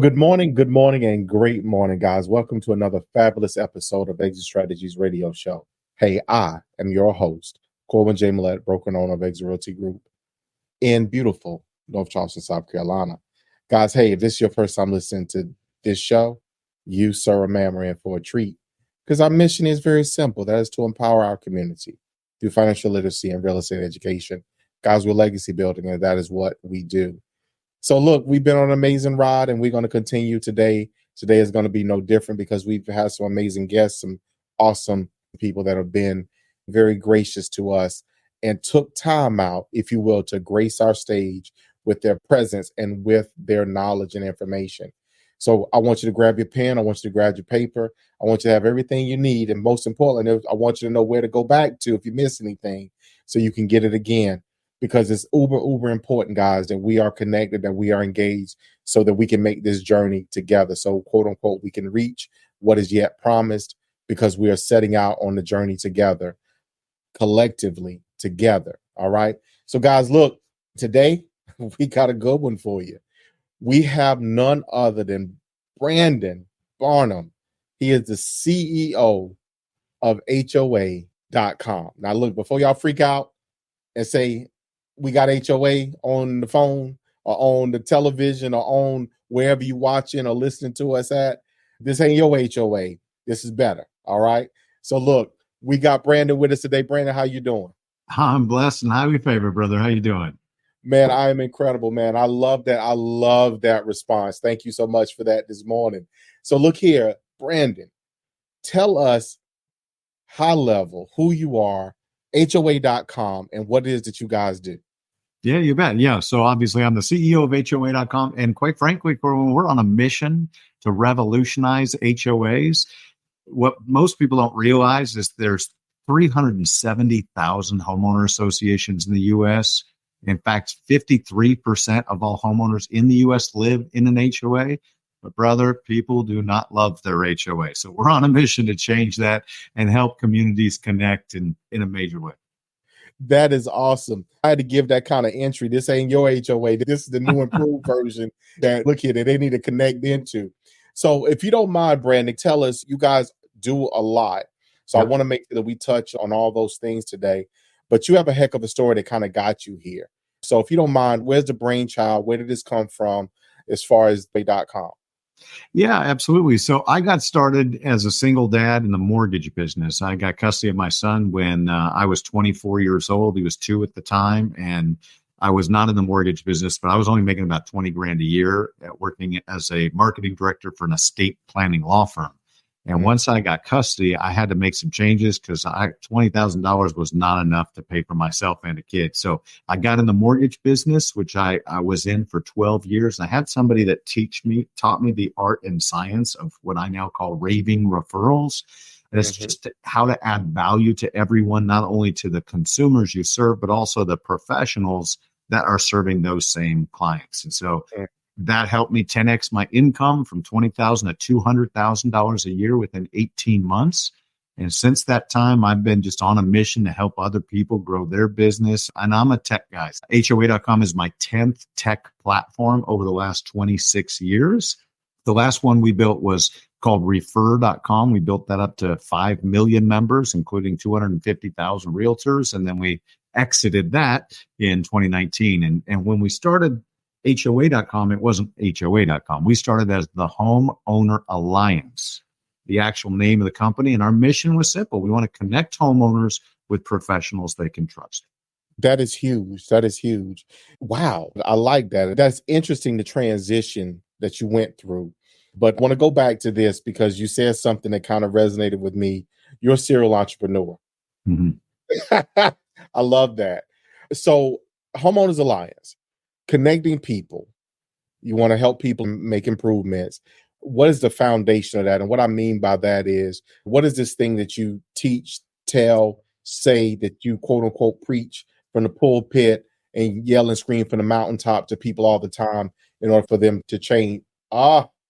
Good morning, and great morning, guys. Welcome to another fabulous episode of Exit Strategies Radio Show. Hey, I am your host, Corbin J. Millett, broker and owner of Exit Realty Group in beautiful North Charleston, South Carolina. Guys, hey, if this is your first time listening to this show, you, sir, or ma'am, are in for a treat because our mission is very simple. That is to empower our community through financial literacy and real estate education. Guys, we're legacy building, and that is what we do. So look, we've been on an amazing ride, and we're going to continue today. Today is going to be no different because we've had some amazing guests, some awesome people that have been very gracious to us and took time out, if you will, to grace our stage with their presence and with their knowledge and information. So I want you to grab your pen. I want you to grab your paper. I want you to have everything you need. And most importantly, I want you to know where to go back to if you miss anything so you can get it again. Because it's uber important, guys, that we are connected, that we are engaged so that we can make this journey together. So, quote unquote, we can reach what is yet promised because we are setting out on the journey together, collectively together. All right. So, guys, look, today we got a good one for you. We have none other than Brandon Barnum. He is the CEO of HOA.com. Now, look, before y'all freak out and say, we got HOA on the phone or on the television or on wherever you watching or listening to us at. This ain't your HOA. This is better. All right. So look, we got Brandon with us today. Brandon, how you doing? I'm blessed and highly favored, brother. How you doing? Man, I am incredible, man. I love that. I love that response. Thank you so much for that this morning. So look here, Brandon, tell us high level who you are, HOA.com, and what it is that you guys do. Yeah, you bet. Yeah. So obviously I'm the CEO of HOA.com. And quite frankly, we're on a mission to revolutionize HOAs. What most people don't realize is there's 370,000 homeowner associations in the U.S. In fact, 53% of all homeowners in the U.S. live in an HOA. But brother, people do not love their HOA. So we're on a mission to change that and help communities connect in a major way. That is awesome. I had to give that kind of entry. This ain't your HOA. This is the new improved version that, look here, that they need to connect into. So if you don't mind, Brandon, tell us, you guys do a lot. So I want to make sure that we touch on all those things today. But you have a heck of a story that kind of got you here. So if you don't mind, where's the brainchild? Where did this come from as far as HOA.com? Yeah, absolutely. So I got started as a single dad in the mortgage business. I got custody of my son when I was 24 years old. He was 2 at the time. And I was not in the mortgage business, but I was only making about 20 grand a year working as a marketing director for an estate planning law firm. And once I got custody, I had to make some changes because $20,000 was not enough to pay for myself and a kid. So I got in the mortgage business, which I was in for 12 years. And I had somebody that taught me the art and science of what I now call raving referrals. And it's just how to add value to everyone, not only to the consumers you serve, but also the professionals that are serving those same clients. And so that helped me 10x my income from $20,000 to $200,000 a year within 18 months. And since that time, I've been just on a mission to help other people grow their business. And I'm a tech guy. HOA.com is my 10th tech platform over the last 26 years. The last one we built was called refer.com. We built that up to 5 million members, including 250,000 realtors. And then we exited that in 2019. And when we started HOA.com, it wasn't HOA.com. We started as the Homeowner Alliance, the actual name of the company. And our mission was simple. We want to connect homeowners with professionals they can trust. That is huge. That is huge. Wow. I like that. That's interesting, the transition that you went through. But I want to go back to this because you said something that kind of resonated with me. You're a serial entrepreneur. I love that. So Homeowners Alliance, connecting people. You want to help people make improvements. What is the foundation of that? And what I mean by that is, what is this thing that you teach, tell, say, that you quote unquote preach from the pulpit and yell and scream from the mountaintop to people all the time in order for them to change?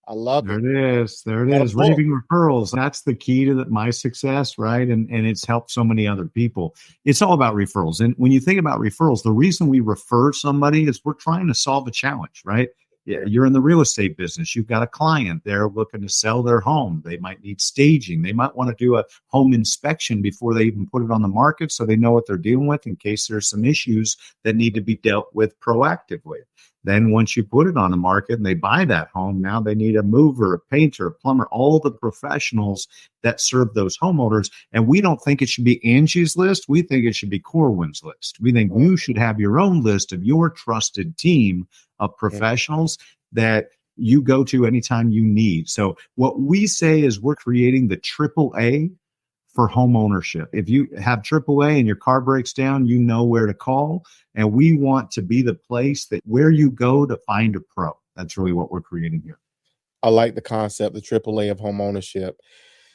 I love it. There it is. Raving referrals. That's the key to my success, right? And it's helped so many other people. It's all about referrals. And when you think about referrals, the reason we refer somebody is we're trying to solve a challenge, right? You're in the real estate business. You've got a client. They're looking to sell their home. They might need staging. They might want to do a home inspection before they even put it on the market so they know what they're dealing with in case there's some issues that need to be dealt with proactively. Then once you put it on the market and they buy that home, now they need a mover, a painter, a plumber, all the professionals that serve those homeowners. And we don't think it should be Angie's list. We think it should be Corwin's list. We think you should have your own list of your trusted team of professionals that you go to anytime you need. So what we say is we're creating the AAA for home ownership. If you have AAA and your car breaks down, you know where to call. And we want to be the place that where you go to find a pro. That's really what we're creating here. I like the concept, the AAA of home ownership.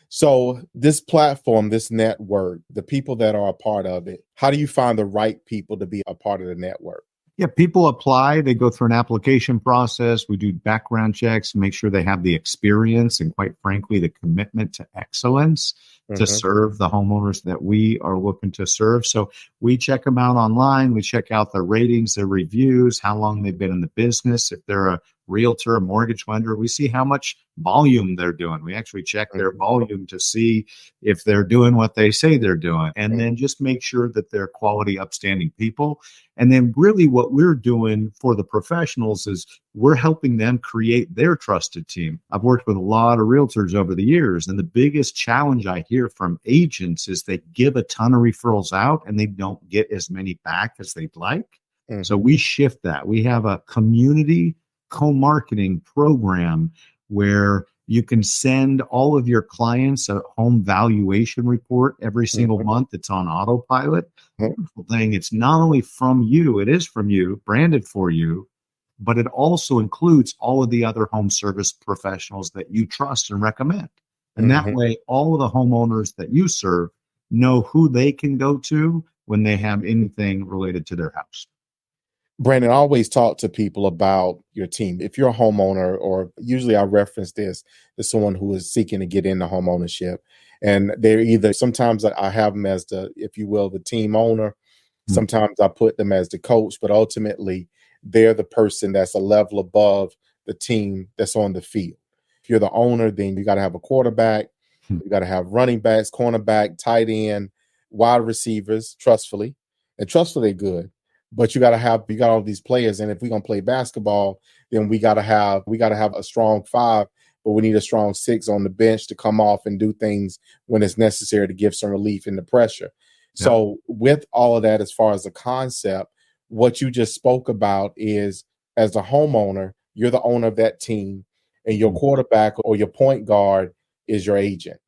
So this platform, this network, the people that are a part of it, how do you find the right people to be a part of the network? Yeah, people apply. They go through an application process. We do background checks, make sure they have the experience and, quite frankly, the commitment to excellence to serve the homeowners that we are looking to serve. So we check them out online. We check out their ratings, their reviews, how long they've been in the business. If they're a realtor, a mortgage lender, we see how much volume they're doing. We actually check their volume to see if they're doing what they say they're doing, and then just make sure that they're quality, upstanding people. And then really what we're doing for the professionals is we're helping them create their trusted team. I've worked with a lot of realtors over the years, and the biggest challenge I hear from agents is they give a ton of referrals out and they don't get as many back as they'd like. So we shift that. We have a community co-marketing program where you can send all of your clients a home valuation report every single month. It's on autopilot. Wonderful thing. It's not only from you, it is from you, branded for you, but it also includes all of the other home service professionals that you trust and recommend. And that way, all of the homeowners that you serve know who they can go to when they have anything related to their house. Brandon, I always talk to people about your team. If you're a homeowner, or usually I reference this to someone who is seeking to get into home ownership, and they're either, sometimes I have them as the, if you will, the team owner. Sometimes I put them as the coach, but ultimately they're the person that's a level above the team that's on the field. If you're the owner, then you got to have a quarterback, you got to have running backs, cornerback, tight end, wide receivers, trustfully good. But you got all these players. And if we're going to play basketball, then we got to have a strong 5, but we need a strong 6 on the bench to come off and do things when it's necessary to give some relief in the pressure. Yeah. So with all of that, as far as the concept, what you just spoke about is, as a homeowner, you're the owner of that team, and your quarterback or your point guard is your agent,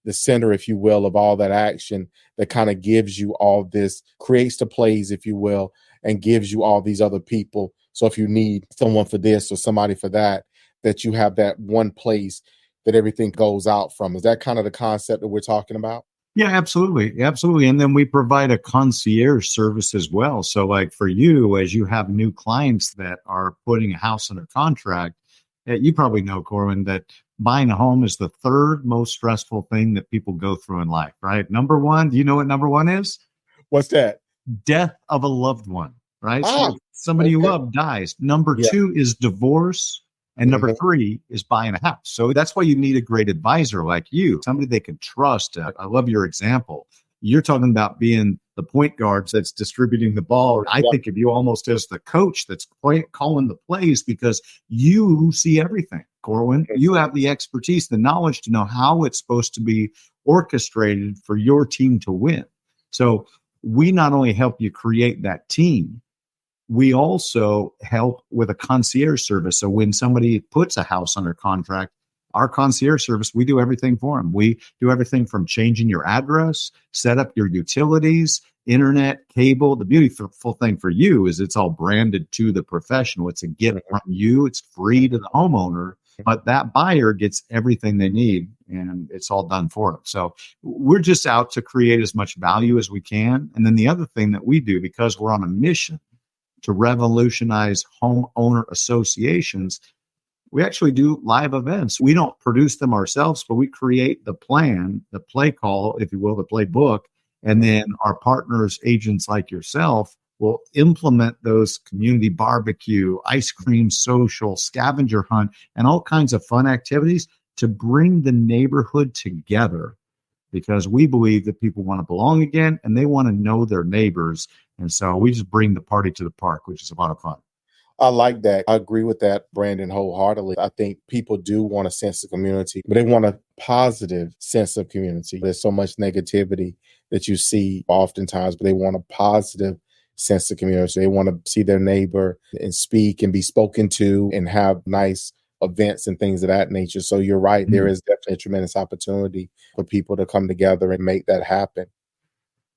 the center, if you will, of all that action that kind of gives you all this, creates the plays, if you will, and gives you all these other people. So if you need someone for this or somebody for that, that you have that one place that everything goes out from. Is that kind of the concept that we're talking about? Yeah, absolutely. Absolutely. And then we provide a concierge service as well. So like for you, as you have new clients that are putting a house under contract, you probably know, Corwin, that buying a home is the third most stressful thing that people go through in life, right? Number one, do you know what number one is? What's that? Death of a loved one, right? So somebody you love dies. Number 2 is divorce. And number 3 is buying a house. So that's why you need a great advisor like you, somebody they can trust. I love your example. You're talking about being the point guards that's distributing the ball. I think of you almost as the coach that's calling the plays, because you see everything, Corwin. You have the expertise, the knowledge to know how it's supposed to be orchestrated for your team to win. So we not only help you create that team, we also help with a concierge service. So when somebody puts a house under contract, our concierge service, we do everything for them. We do everything from changing your address, set up your utilities, internet, cable. The beautiful thing for you is it's all branded to the professional. It's a gift from you. It's free to the homeowner, but that buyer gets everything they need, and it's all done for them. So we're just out to create as much value as we can. And then the other thing that we do, because we're on a mission to revolutionize homeowner associations, we actually do live events. We don't produce them ourselves, but we create the plan, the play call, if you will, the playbook. And then our partners, agents like yourself, will implement those community barbecue, ice cream social, scavenger hunt, and all kinds of fun activities to bring the neighborhood together, because we believe that people want to belong again and they want to know their neighbors. And so we just bring the party to the park, which is a lot of fun. I like that. I agree with that, Brandon, wholeheartedly. I think people do want a sense of community, but they want a positive sense of community. There's so much negativity that you see oftentimes, but they want a positive sense of community. They want to see their neighbor and speak and be spoken to and have nice events and things of that nature. So you're right. There is definitely a tremendous opportunity for people to come together and make that happen.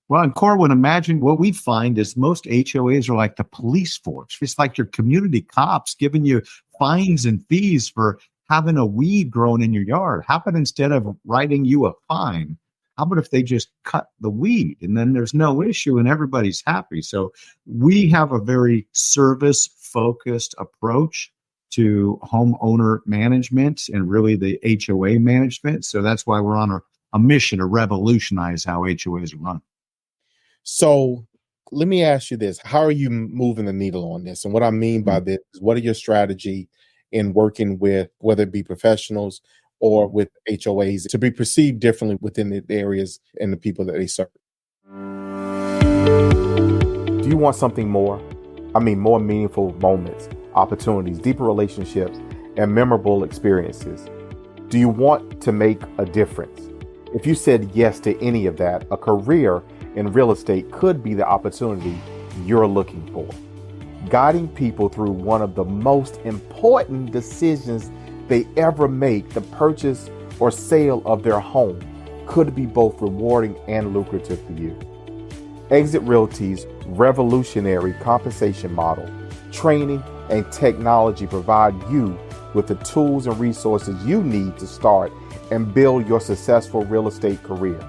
Well, and Corwin, imagine what we find is most HOAs are like the police force. It's like your community cops giving you fines and fees for having a weed grown in your yard. How about instead of writing you a fine, how about if they just cut the weed and then there's no issue and everybody's happy? So we have a very service-focused approach to homeowner management and really the HOA management. So that's why we're on a mission to revolutionize how HOAs are run. So let me ask you this. How are you moving the needle on this? And what I mean by this is, what are your strategy in working with, whether it be professionals or with HOAs, to be perceived differently within the areas and the people that they serve? Do you want something more? I mean, more meaningful moments, opportunities, deeper relationships, and memorable experiences. Do you want to make a difference? If you said yes to any of that, a career in real estate could be the opportunity you're looking for. Guiding people through one of the most important decisions they ever make, the purchase or sale of their home, could be both rewarding and lucrative for you. Exit Realty's revolutionary compensation model, training, and technology provide you with the tools and resources you need to start and build your successful real estate career.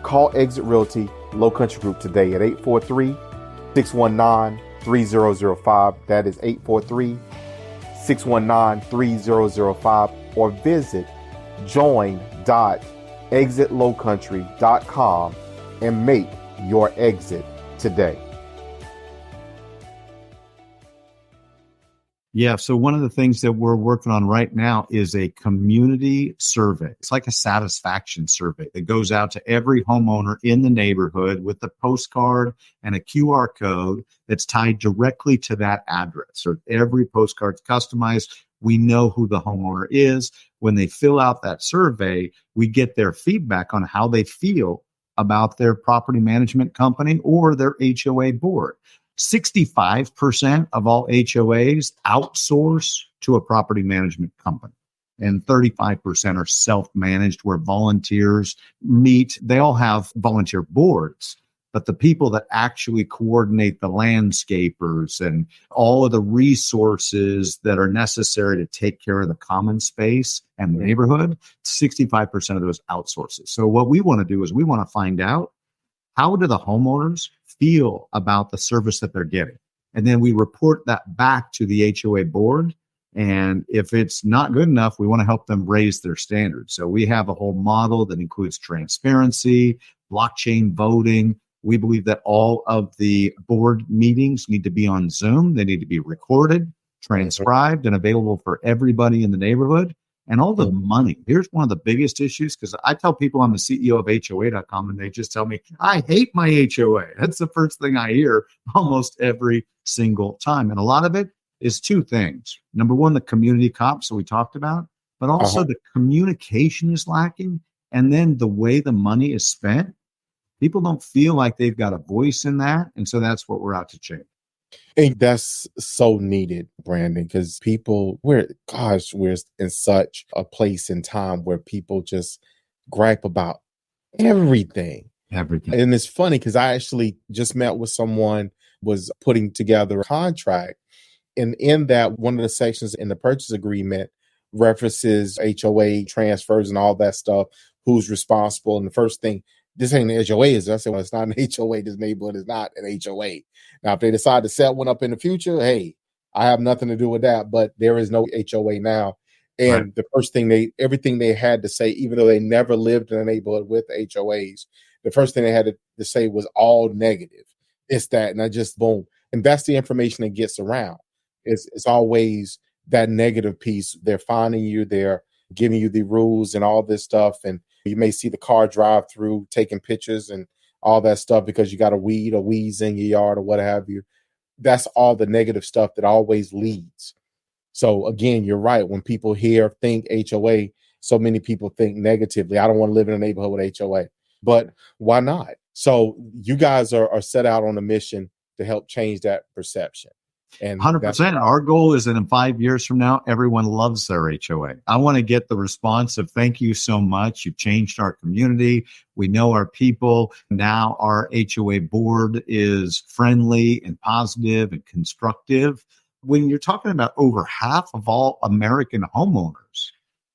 Call Exit Realty Low Country Group today at 843-619-3005. That is 843-619-3005, or visit join.exitlowcountry.com and make your exit today. Yeah. So one of the things that we're working on right now is a community survey. It's like a satisfaction survey that goes out to every homeowner in the neighborhood with a postcard and a QR code that's tied directly to that address. So every postcard's customized. We know who the homeowner is. When they fill out that survey, we get their feedback on how they feel about their property management company or their HOA board. 65% of all HOAs outsource to a property management company, and 35% are self-managed, where volunteers meet. They all have volunteer boards, but the people that actually coordinate the landscapers and all of the resources that are necessary to take care of the common space and the neighborhood, 65% of those outsources. So what we want to do is we want to find out, how do the homeowners feel about the service that they're getting? And then we report that back to the HOA board. And if it's not good enough, we want to help them raise their standards. So we have a whole model that includes transparency, blockchain voting. We believe that all of the board meetings need to be on Zoom. They need to be recorded, transcribed, and available for everybody in the neighborhood. And all the money. Here's one of the biggest issues, because I tell people I'm the CEO of HOA.com and they just tell me, I hate my HOA. That's the first thing I hear almost every single time. And a lot of it is two things. Number one, the community cops that we talked about, but also the communication is lacking. And then the way the money is spent, people don't feel like they've got a voice in that. And so that's what we're out to change. And that's so needed, Brandon, because we're in such a place and time where people just gripe about everything. And it's funny because I actually just met with someone, was putting together a contract. And in that, one of the sections in the purchase agreement references HOA transfers and all that stuff, who's responsible. And the first thing, this ain't an HOA, is I said, well, it's not an HOA. This neighborhood is not an HOA. Now, if they decide to set one up in the future, hey, I have nothing to do with that, but there is no HOA now. And the first thing everything they had to say, even though they never lived in a neighborhood with HOAs, the first thing they had to say was all negative. It's that, and I just boom. And that's the information that gets around. It's always that negative piece. They're finding you, they're giving you the rules and all this stuff. And you may see the car drive through, taking pictures and all that stuff because you got a weed or weeds in your yard or what have you. That's all the negative stuff that always leads. So again, you're right. When people think HOA, so many people think negatively. I don't want to live in a neighborhood with HOA, but why not? So you guys are set out on a mission to help change that perception. And 100%. Our goal is that in 5 years from now, everyone loves their HOA. I want to get the response of thank you so much. You've changed our community. We know our people. Now our HOA board is friendly and positive and constructive. When you're talking about over half of all American homeowners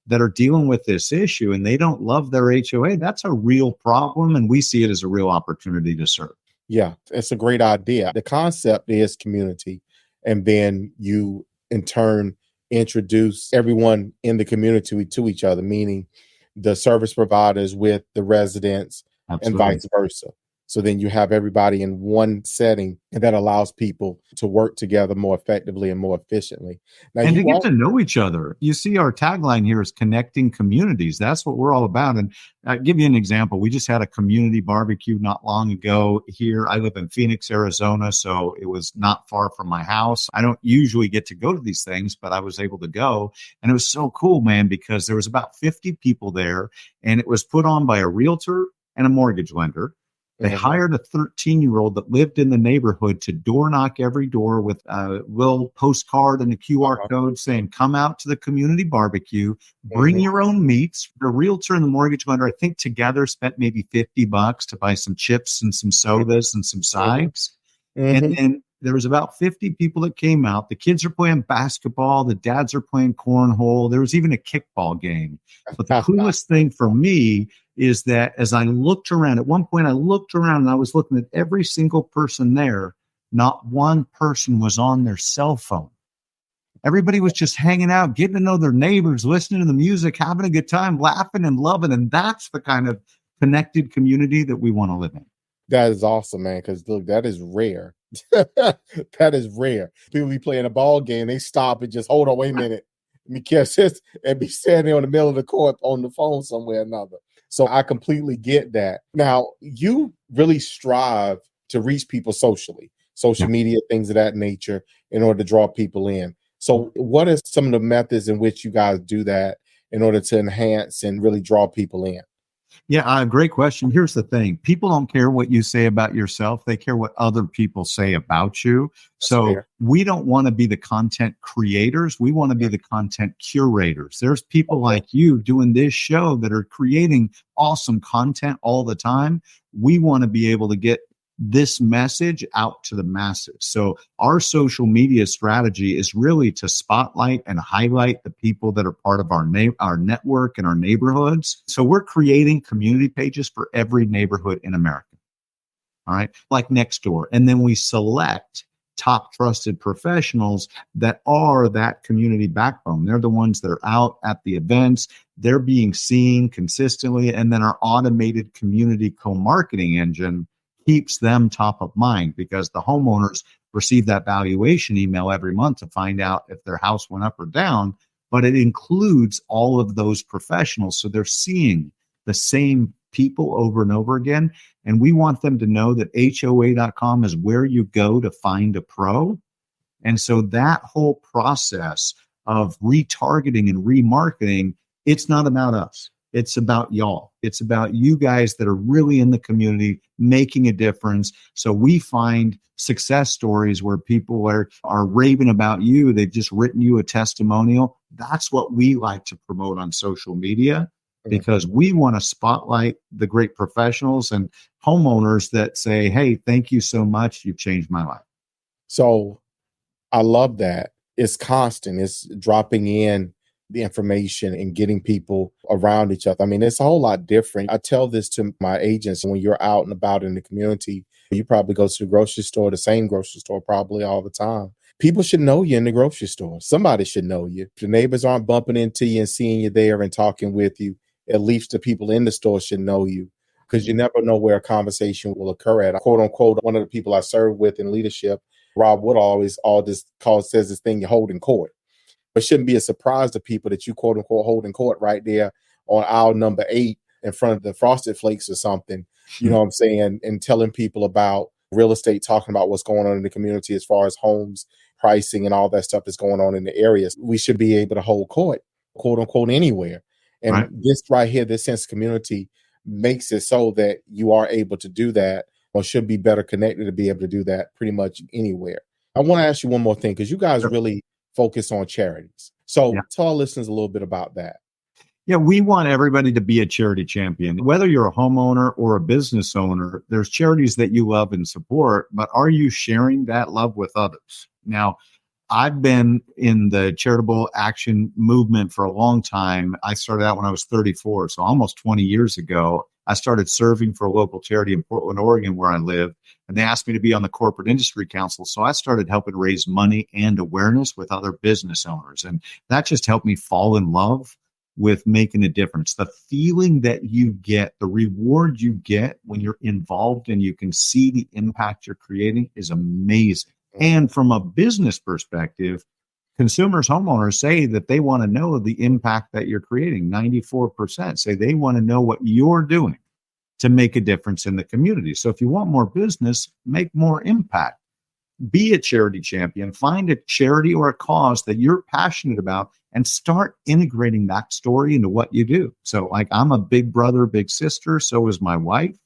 that are dealing with this issue and they don't love their HOA, that's a real problem. And we see it as a real opportunity to serve. Yeah, it's a great idea. The concept is community. And then you, in turn, introduce everyone in the community to each other, meaning the service providers with the residents. Absolutely. And vice versa. So then you have everybody in one setting, and that allows people to work together more effectively and more efficiently. Now, and to get to know each other. You see, our tagline here is connecting communities. That's what we're all about. And I'll give you an example. We just had a community barbecue not long ago here. I live in Phoenix, Arizona, so it was not far from my house. I don't usually get to go to these things, but I was able to go. And it was so cool, man, because there was about 50 people there, and it was put on by a realtor and a mortgage lender. They hired a 13-year-old that lived in the neighborhood to door knock every door with a little postcard and a QR code saying, come out to the community barbecue, bring your own meats. The realtor and the mortgage lender, I think together spent maybe $50 to buy some chips and some sodas and some sides. And then there was about 50 people that came out. The kids are playing basketball. The dads are playing cornhole. There was even a kickball game. But the coolest thing for me is that as I looked around, at one point I looked around and I was looking at every single person there. Not one person was on their cell phone. Everybody was just hanging out, getting to know their neighbors, listening to the music, having a good time, laughing and loving. And that's the kind of connected community that we want to live in. That is awesome, man, because look, that is rare. That is rare. People be playing a ball game, they stop and just hold on, wait a minute. Let me catch this, and be standing on the middle of the court on the phone somewhere or another. So I completely get that. Now, you really strive to reach people socially, social media, things of that nature, in order to draw people in. So what are some of the methods in which you guys do that in order to enhance and really draw people in? Yeah, great question. Here's the thing. People don't care what you say about yourself. They care what other people say about you. So we don't want to be the content creators. We want to be the content curators. There's people like you doing this show that are creating awesome content all the time. We want to be able to get this message out to the masses. So our social media strategy is really to spotlight and highlight the people that are part of our network and our neighborhoods. So we're creating community pages for every neighborhood in America. All right. Like Nextdoor. And then we select top trusted professionals that are that community backbone. They're the ones that are out at the events. They're being seen consistently. And then our automated community co-marketing engine keeps them top of mind because the homeowners receive that valuation email every month to find out if their house went up or down, but it includes all of those professionals. So they're seeing the same people over and over again. And we want them to know that HOA.com is where you go to find a pro. And so that whole process of retargeting and remarketing, it's not about us. It's about y'all. It's about you guys that are really in the community making a difference. So we find success stories where people are raving about you. They've just written you a testimonial. That's what we like to promote on social media because we want to spotlight the great professionals and homeowners that say, hey, thank you so much. You've changed my life. So I love that. It's constant. It's dropping in the information and getting people around each other. I mean, it's a whole lot different. I tell this to my agents when you're out and about in the community, you probably go to the grocery store, the same grocery store probably all the time. People should know you in the grocery store. Somebody should know you. If the neighbors aren't bumping into you and seeing you there and talking with you, at least the people in the store should know you. because you never know where a conversation will occur at. Quote unquote, one of the people I serve with in leadership, Rob Wood, always says this thing, you hold in court. It shouldn't be a surprise to people that you quote unquote hold in court right there on aisle number 8 in front of the Frosted Flakes or something, you know what I'm saying, and telling people about real estate, talking about what's going on in the community as far as homes, pricing, and all that stuff that's going on in the areas. We should be able to hold court, quote unquote, anywhere. And Right. this right here, this sense of community makes it so that you are able to do that, or should be better connected to be able to do that pretty much anywhere. I want to ask you one more thing, because you guys Sure. really focus on charities. So Yeah. tell our listeners a little bit about that. Yeah, we want everybody to be a charity champion. Whether you're a homeowner or a business owner, there's charities that you love and support, but are you sharing that love with others? Now, I've been in the charitable action movement for a long time. I started out when I was 34, so almost 20 years ago. I started serving for a local charity in Portland, Oregon, where I live, and they asked me to be on the corporate industry council. So I started helping raise money and awareness with other business owners, and that just helped me fall in love with making a difference. The feeling that you get, the reward you get when you're involved and you can see the impact you're creating is amazing. And from a business perspective, consumers, homeowners say that they want to know the impact that you're creating. 94% say they want to know what you're doing to make a difference in the community. So if you want more business, make more impact. Be a charity champion. Find a charity or a cause that you're passionate about and start integrating that story into what you do. So like, I'm a big brother, big sister. So is my wife.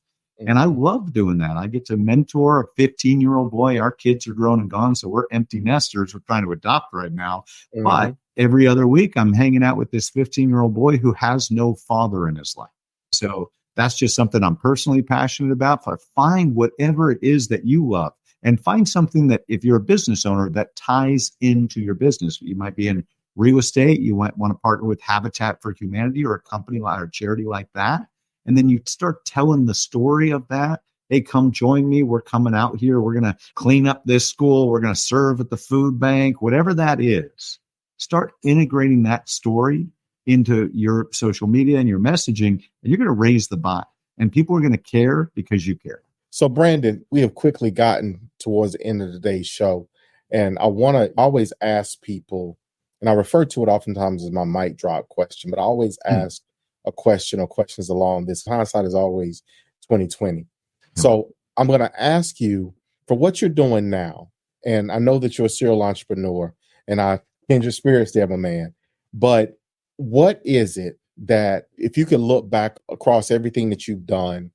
And I love doing that. I get to mentor a 15-year-old boy. Our kids are grown and gone, so we're empty nesters. We're trying to adopt right now. But every other week, I'm hanging out with this 15-year-old boy who has no father in his life. So that's just something I'm personally passionate about. But find whatever it is that you love, and find something that, if you're a business owner, that ties into your business. You might be in real estate. You might want to partner with Habitat for Humanity or a company or a charity like that. And then you start telling the story of that. Hey, come join me. We're coming out here. We're going to clean up this school. We're going to serve at the food bank, whatever that is. Start integrating that story into your social media and your messaging, and you're going to raise the buy. And people are going to care because you care. So, Brandon, we have quickly gotten towards the end of today's show. And I want to always ask people, and I refer to it oftentimes as my mic drop question, but I always ask a question or questions along this. Hindsight is always 2020. So I'm going to ask you for what you're doing now. And I know that you're a serial entrepreneur, and I kindred spirits there, my man. But what is it that, if you can look back across everything that you've done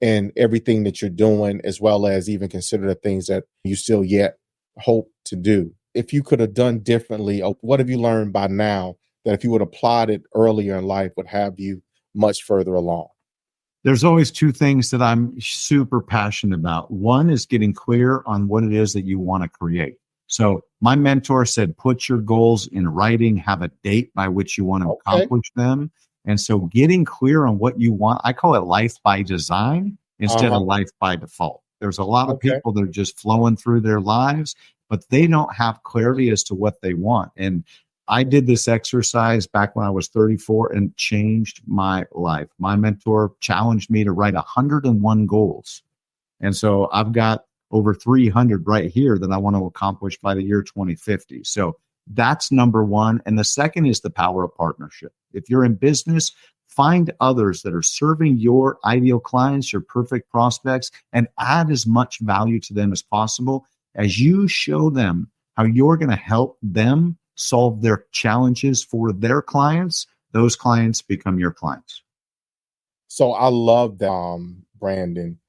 and everything that you're doing, as well as even consider the things that you still yet hope to do, if you could have done differently, what have you learned by now that if you would have applied it earlier in life would have you much further along? There's always two things that I'm super passionate about. One is getting clear on what it is that you want to create. So my mentor said, put your goals in writing, have a date by which you want to accomplish them. And so getting clear on what you want, I call it life by design instead of life by default. There's a lot of people that are just flowing through their lives, but they don't have clarity as to what they want. And I did this exercise back when I was 34 and changed my life. My mentor challenged me to write 101 goals. And so I've got over 300 right here that I want to accomplish by the year 2050. So that's number one. And the second is the power of partnership. If you're in business, find others that are serving your ideal clients, your perfect prospects, and add as much value to them as possible. As you show them how you're going to help them solve their challenges for their clients, those clients become your clients. So I love that, Brandon.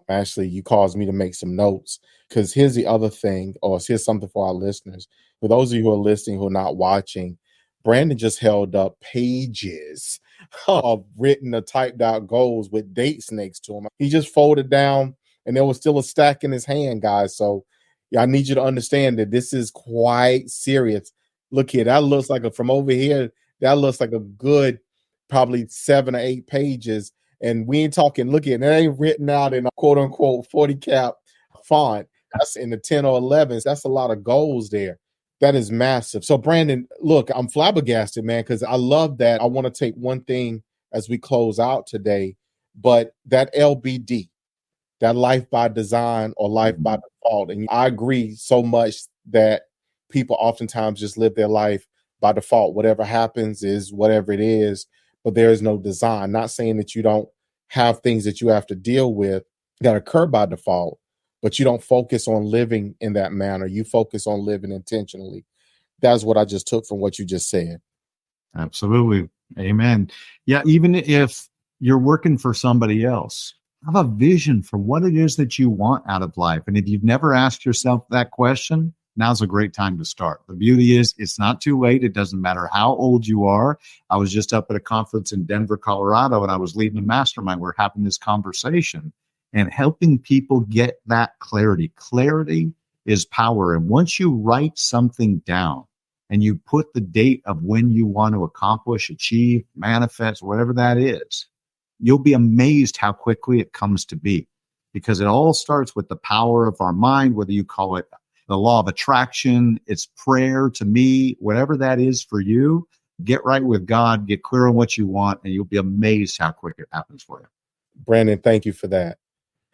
Actually, you caused me to make some notes, because here's the other thing, or here's something for our listeners. For those of you who are listening, who are not watching, Brandon just held up pages of written or typed out goals with dates next to him. He just folded down, and there was still a stack in his hand, guys. So yeah, I need you to understand that this is quite serious. Look here, that looks like from over here, that looks like a good probably 7 or 8 pages. And we ain't talking, look at it, ain't written out in a quote unquote 40 cap font. That's in the 10 or 11s. That's a lot of goals there. That is massive. So Brandon, look, I'm flabbergasted, man, because I love that. I want to take one thing as we close out today. but that LBD, that life by design or life by default. And I agree so much that people oftentimes just live their life by default. Whatever happens is whatever it is, but there is no design. Not saying that you don't have things that you have to deal with that occur by default, but you don't focus on living in that manner. You focus on living intentionally. That's what I just took from what you just said. Absolutely. Amen. Yeah. Even if you're working for somebody else, have a vision for what it is that you want out of life. And if you've never asked yourself that question, now's a great time to start. The beauty is it's not too late. It doesn't matter how old you are. I was just up at a conference in Denver, Colorado, and I was leading a mastermind. We're having this conversation and helping people get that clarity. Clarity is power. And once you write something down and you put the date of when you want to accomplish, achieve, manifest, whatever that is, you'll be amazed how quickly it comes to be, because it all starts with the power of our mind, whether you call it the law of attraction, it's prayer to me, whatever that is for you. Get right with God, get clear on what you want, and you'll be amazed how quick it happens for you. Brandon, thank you for that.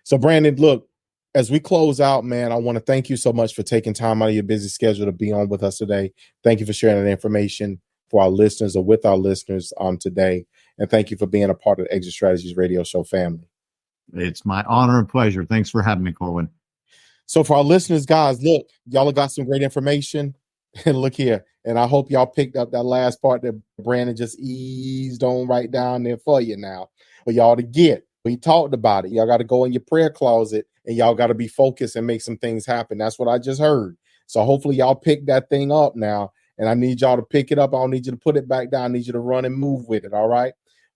So Brandon, look, as we close out, man, I want to thank you so much for taking time out of your busy schedule to be on with us today. Thank you for sharing that information for our listeners or with our listeners today. And thank you for being a part of the Exit Strategies Radio Show family. It's my honor and pleasure. Thanks for having me, Corwin. So for our listeners, guys, look, y'all have got some great information. And look here. And I hope y'all picked up that last part that Brandon just eased on right down there for you now. For y'all to get. We talked about it. Y'all got to go in your prayer closet and y'all got to be focused and make some things happen. That's what I just heard. So hopefully y'all pick that thing up now. And I need y'all to pick it up. I don't need you to put it back down. I need you to run and move with it. All right.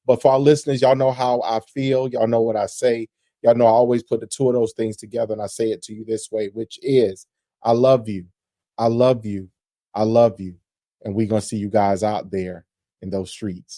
But for our listeners, y'all know how I feel. Y'all know what I say. Y'all know I always put the two of those things together. And I say it to you this way, which is, I love you. I love you. I love you. And we're going to see you guys out there in those streets.